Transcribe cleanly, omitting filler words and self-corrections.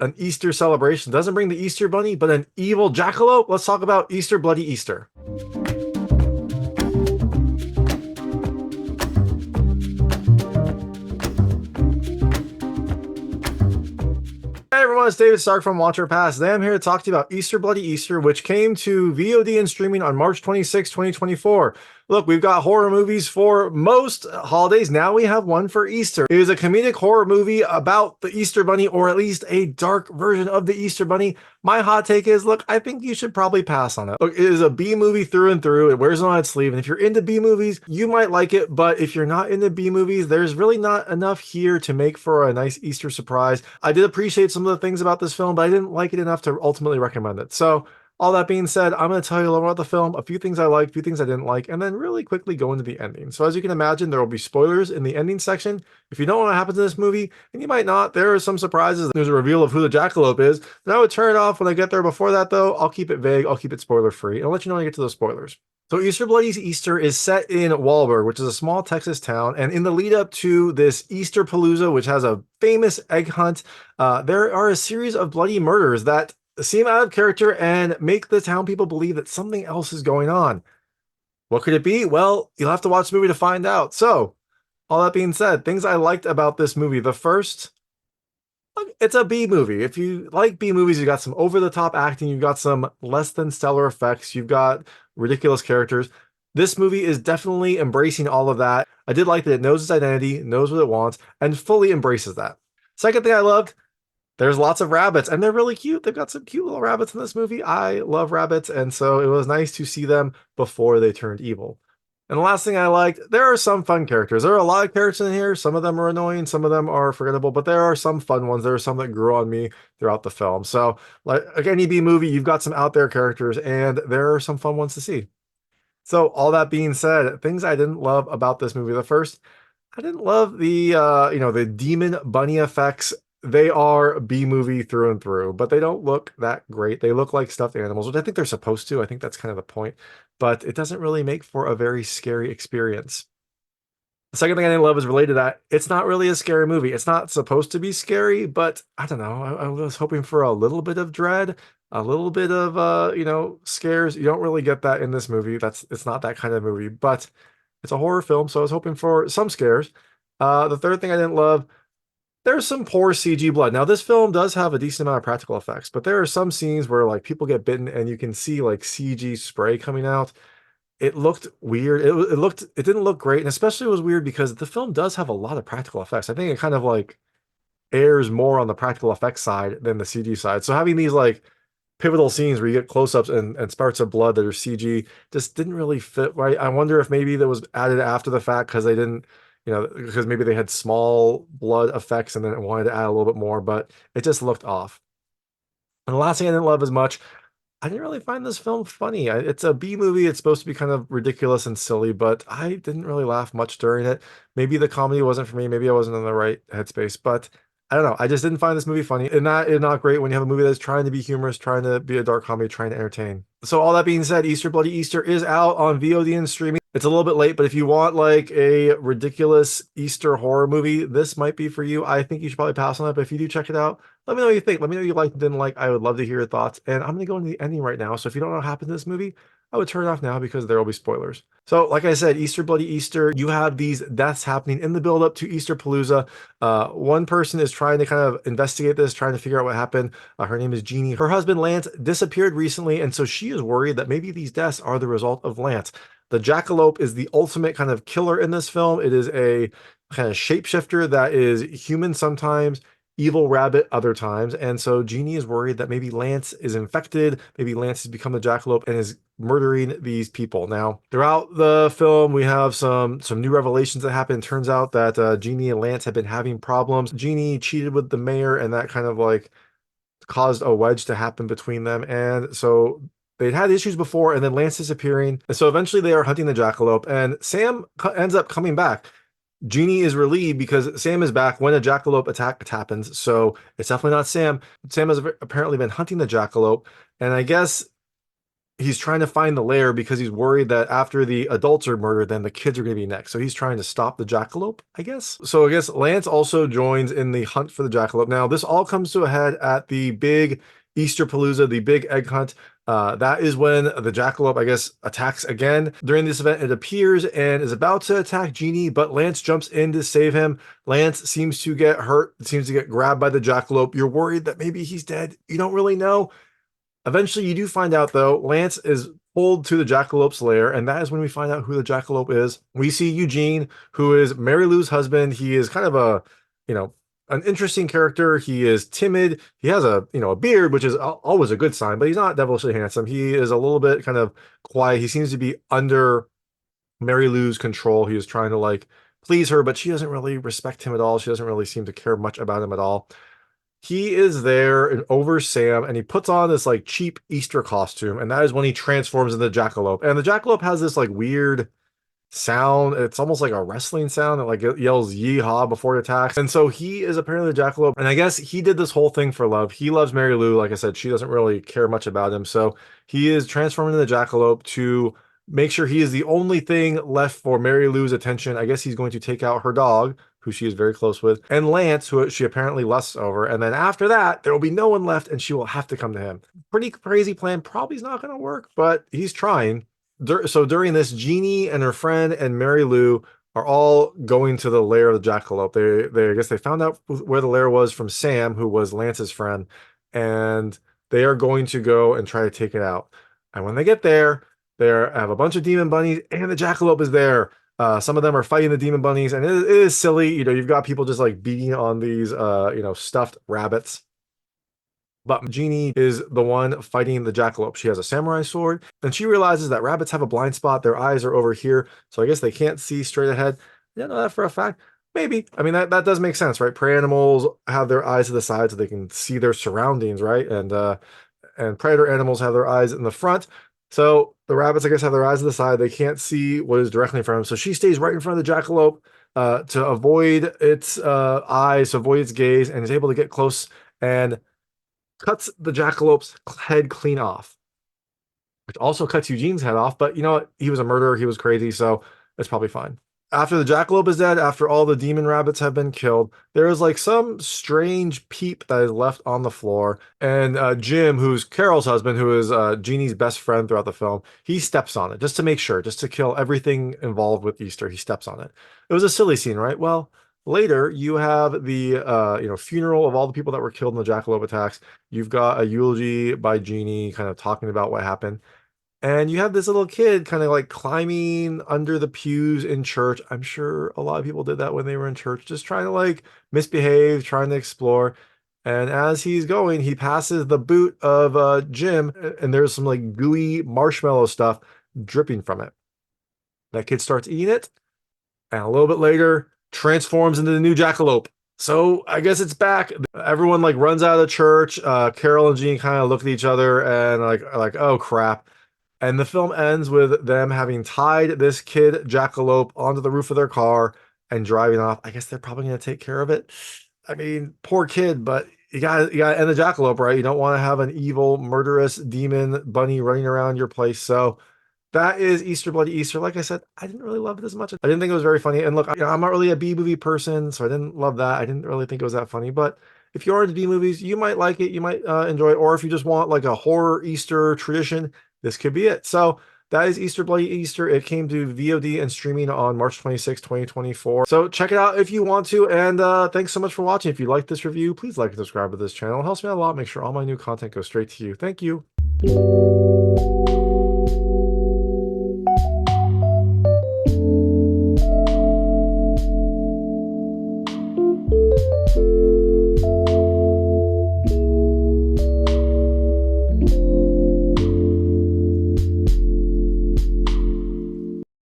an Easter celebration. Doesn't bring the Easter bunny, but an evil jackalope. Let's talk about Easter Bloody Easter. Hey everyone, it's David Stark from Watcher Pass. Today I'm here to talk to you about Easter Bloody Easter, which came to VOD and streaming on March 26, 2024. Look, we've got horror movies for most holidays. Now we have one for Easter. It is a comedic horror movie about the Easter Bunny, or at least a dark version of the Easter Bunny. My hot take is, look, I think you should probably pass on it. Look, it is a B movie through and through. It wears it on its sleeve. And if you're into B movies, you might like it. But if you're not into B movies, there's really not enough here to make for a nice Easter surprise. I did appreciate some of the things about this film, but I didn't like it enough to ultimately recommend it. So all that being said, I'm going to tell you a little about the film, a few things I liked, a few things I didn't like, and then really quickly go into the ending. So as you can imagine, there will be spoilers in the ending section. If you don't know what happens in this movie, and you might not, there are some surprises. There's a reveal of who the jackalope is. Then I would turn it off when I get there. Before that, though, I'll keep it vague. I'll keep it spoiler free, and I'll let you know when I get to those spoilers. So Easter Bloody's Easter is set in Walburg, which is a small Texas town. And in the lead up to this Easter-palooza, which has a famous egg hunt, there are a series of bloody murders that seem out of character and make the town people believe that something else is going on. What could it be? Well, you'll have to watch the movie to find out. So, all that being said, things I liked about this movie. The first, it's a B movie. If you like B movies, you got some over-the-top acting, you've got some less than stellar effects, you've got ridiculous characters. This movie is definitely embracing all of that. I did like that it knows its identity, knows what it wants, and fully embraces that. Second thing I loved, there's lots of rabbits, and they're really cute. They've got some cute little rabbits in this movie. I love rabbits, and so it was nice to see them before they turned evil. And the last thing I liked, there are some fun characters. There are a lot of characters in here. Some of them are annoying, some of them are forgettable, but there are some fun ones. There are some that grew on me throughout the film. So, like any B movie, you've got some out there characters, and there are some fun ones to see. So, all that being said, things I didn't love about this movie. The first, I didn't love the the demon bunny effects. They are B movie through and through, but they don't look that great. They look like stuffed animals, which I think they're supposed to. I think that's kind of the point, but it doesn't really make for a very scary experience. The second thing I didn't love is related to that. It's not really a scary movie. It's not supposed to be scary, but I don't know. I was hoping for a little bit of dread, a little bit of scares. You don't really get that in this movie. It's not that kind of movie, but it's a horror film, so I was hoping for some scares. The third thing I didn't love, there's some poor CG blood. Now, this film does have a decent amount of practical effects, but there are some scenes where like people get bitten and you can see like CG spray coming out. It looked weird. It didn't look great, and especially it was weird because the film does have a lot of practical effects. I think it kind of like airs more on the practical effects side than the CG side. So having these like pivotal scenes where you get close-ups and spurts of blood that are CG just didn't really fit right. I wonder if maybe that was added after the fact because they didn't, because maybe they had small blood effects and then it wanted to add a little bit more, but it just looked off. And the last thing I didn't love as much, I didn't really find this film funny. It's a B movie. It's supposed to be kind of ridiculous and silly, but I didn't really laugh much during it. Maybe the comedy wasn't for me. Maybe I wasn't in the right headspace, but I don't know. I just didn't find this movie funny. And that is not great when you have a movie that's trying to be humorous, trying to be a dark comedy, trying to entertain. So all that being said, Easter Bloody Easter is out on VOD and streaming. It's a little bit late, but if you want like a ridiculous Easter horror movie, this might be for you. I think you should probably pass on it, but if you do check it out, let me know what you think. Let me know what you liked and didn't like. I would love to hear your thoughts. And I'm going to go into the ending right now. So if you don't know what happened in this movie, I would turn it off now because there will be spoilers. So like I said, Easter Bloody Easter, you have these deaths happening in the build up to Easter-palooza. One person is trying to kind of investigate this, trying to figure out what happened. Her name is Jeanie. Her husband Lance disappeared recently, and so she is worried that maybe these deaths are the result of Lance. The Jackalope is the ultimate kind of killer in this film. It is a kind of shapeshifter that is human sometimes, evil rabbit other times. And so Jeanie is worried that maybe Lance is infected, maybe Lance has become the jackalope and is murdering these people. Now, throughout the film, we have some new revelations that happen. It turns out that Jeanie and Lance have been having problems. Jeanie cheated with the mayor, and that kind of like caused a wedge to happen between them. And so they'd had issues before, and then Lance disappearing. And so eventually they are hunting the jackalope, and Sam ends up coming back. Jeanie is relieved because Sam is back when a jackalope attack happens. So it's definitely not Sam. Sam has apparently been hunting the jackalope. And I guess he's trying to find the lair because he's worried that after the adults are murdered, then the kids are going to be next. So he's trying to stop the jackalope, I guess. So I guess Lance also joins in the hunt for the jackalope. Now, this all comes to a head at the big Easter-palooza, the big egg hunt. That is when the jackalope, I guess, attacks again. During this event, it appears and is about to attack Jeanie, but Lance jumps in to save him. Lance seems to get hurt, seems to get grabbed by the jackalope. You're worried that maybe he's dead. You don't really know. Eventually, you do find out, though, Lance is pulled to the jackalope's lair, and that is when we find out who the jackalope is. We see Eugene, who is Mary Lou's husband. He is kind of a, an interesting character. He is timid. He has a beard, which is always a good sign, but he's not devilishly handsome. He is a little bit kind of quiet. He seems to be under Mary Lou's control. He is trying to like please her, but she doesn't really respect him at all. She doesn't really seem to care much about him at all. He is there and over Sam, and he puts on this like cheap Easter costume, and that is when he transforms into the jackalope. And the jackalope has this like weird sound. It's almost like a wrestling sound. It like yells yeehaw before it attacks. And so he is apparently the jackalope. And I guess he did this whole thing for love. He loves Mary Lou. Like I said, she doesn't really care much about him. So he is transformed into the jackalope to make sure he is the only thing left for Mary Lou's attention. I guess he's going to take out her dog, who she is very close with, and Lance, who she apparently lusts over. And then after that, there will be no one left, and she will have to come to him. Pretty crazy plan. Probably is not going to work, but he's trying. So during this, Jeanie and her friend and Mary Lou are all going to the lair of the jackalope. I guess they found out where the lair was from Sam, who was Lance's friend, and they are going to go and try to take it out. And when they get there, they have a bunch of demon bunnies, and the jackalope is there. Some of them are fighting the demon bunnies, and it is silly. You've got people just like beating on these, stuffed rabbits. But Jeanie is the one fighting the jackalope. She has a samurai sword, and she realizes that rabbits have a blind spot. Their eyes are over here, so I guess they can't see straight ahead. I don't know that for a fact. Maybe. I mean, that does make sense, right? Prey animals have their eyes to the side so they can see their surroundings, right? And predator animals have their eyes in the front. So the rabbits, I guess, have their eyes to the side. They can't see what is directly in front of them. So she stays right in front of the jackalope to avoid its eyes, to avoid its gaze, and is able to get close and cuts the jackalope's head clean off, which also cuts Eugene's head off. But you know what? He was a murderer. He was crazy, so it's probably fine. After the jackalope is dead, after all the demon rabbits have been killed, there is like some strange peep that is left on the floor. And Jim, who's Carol's husband, who is Jeannie's best friend throughout the film, he steps on it just to make sure, just to kill everything involved with Easter. He steps on it. It was a silly scene, right? Well, later you have the funeral of all the people that were killed in the jackalope attacks. You've got a eulogy by Jeanie kind of talking about what happened. And you have this little kid kind of like climbing under the pews in church. I'm sure a lot of people did that when they were in church, just trying to like misbehave, trying to explore. And as he's going, he passes the boot of Jim, and there's some like gooey marshmallow stuff dripping from it. That kid starts eating it, and a little bit later transforms into the new jackalope. So I guess it's back. Everyone like runs out of church. Carol and Jean kind of look at each other and like, oh crap. And the film ends with them having tied this kid jackalope onto the roof of their car and driving off. I guess they're probably going to take care of it. I mean, poor kid, but you got to end the jackalope, right? You don't want to have an evil, murderous demon bunny running around your place. So that is Easter Bloody Easter. Like I said, I didn't really love it as much. I didn't think it was very funny. And look, I'm not really a B-movie person, so I didn't love that. I didn't really think it was that funny. But if you are into B-movies, you might like it. You might enjoy it. Or if you just want like a horror Easter tradition, this could be it. So that is Easter Bloody Easter. It came to VOD and streaming on March 26, 2024. So check it out if you want to. And thanks so much for watching. If you like this review, please like and subscribe to this channel. It helps me out a lot. Make sure all my new content goes straight to you. Thank you.